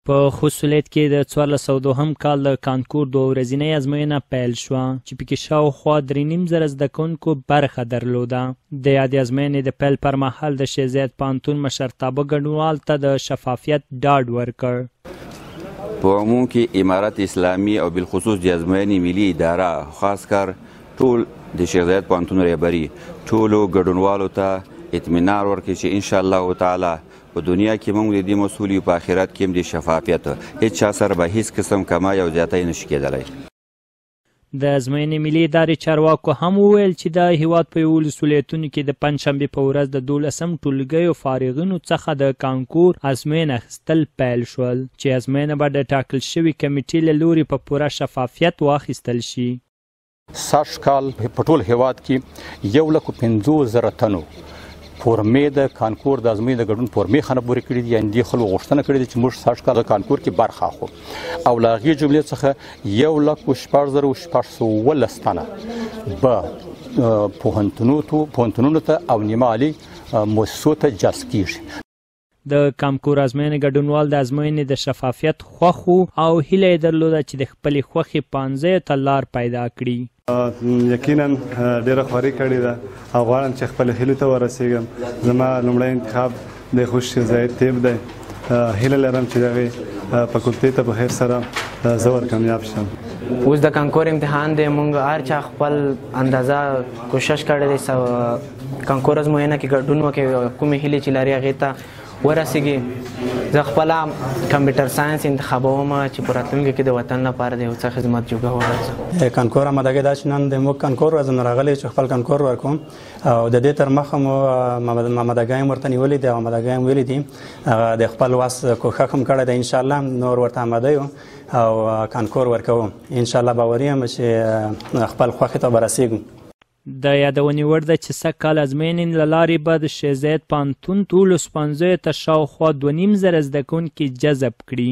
په خوست ولایت کې د 1402 کال د کانکور 2 ورځنۍ ازموینه پیل شوه چې پکې شاوخوا 3.5 زده کوونکو برخه درلوده. د یادې ازموینې د پیل پر مهال د شیخ زاید پوهنتون مشرتابه ګډونوال ته د شفافیت ډاډ ورکړ. په عموم کې امارت اسلامي او بالخصوص د ازموینې ملي اداره خاص کار ټول د شیخ زاید پوهنتون رهبري ټولو ګډونوالو ته اطمینان ورکړي چې ان شاء الله تعالی په دنیا کې موږ د دې مسؤل یو، په آخرت کې هم د شفافیت هیڅ چا سره به هیڅ قسم کمای او زیاتی نشي کېدلی. د ازموینې ملي ادارې چارواکو هم وویل چې د هیواد په 11 ولایتونو کې د پنجشنبې په ورځ د 12 ټولګیو فارغینو څخه د کانکور ازموینه اخیستل پیل شول چې ازموینه به د ټاکل شوي کمیټې له لوري په پوره شفافیت واخیستل شي. سږ کال په ټول هیواد کې 1,50,000 تنو فورمې د کانکور د ازموینې د ګډون فورمې خانه کړي دي، یعنې دې خلکو غوښتنه کړې ده چې موږ سږ کال د کانکور کې برخه اخلو او له هغې جملې څخه 1,14,612 تنه به پوهنتونونو ته او نیمه عالي مؤسسو ته جذب کېږي. د کانکور ازموینې ګډونوال د ازموینې د شفافیت خوښ وو او هیله یې درلوده چې د خپلې خوښې پانځیو ته لار پیدا کړي. یقینا ډیره خواري کړې ده او غواړم چې خپل هیلو ته ورسیږم. زما لومړی انتخاب د خوست شیخ زاید طب دی. هیله لرم چې دغې فکلټې ته په خیر سره زه ورکامیاب شم. اوس د کانکور امتحان دی، موږ هر چا خپل اندازه کوشش کړی دی کانکور ازموینه کې ګډون وکړي، کومې هیلې چې لري هغې ته ورسیږي. زه خپله کمپیوټر ساینس انتخابوم چې په راتلونکي کې د وطن لپاره د یو څه خدمت جوګه وګرځم. کانکور آمادګي دا چې نن د موږ کانکور ورځ نه راغلی چې خپل کانکور ورکوم او د دې تر مخه مو آمادګي هم ورته نیولې دي او آمادګي هم ویلې دي، د خپل وس کوښښ هم کړی دی. انشاءالله نور ورته آماده یو او کانکور ورکوم. انشاءالله باوري یم چې خپل خوښې ته به رسیږو. د یادونې وړ ده چې سږ کال ازموینې له لارې به د شیخ زاید پوهنتون ټولو ښوونځیو ته شاوخوا 2.5 زره زده کوونکي جذب کړي.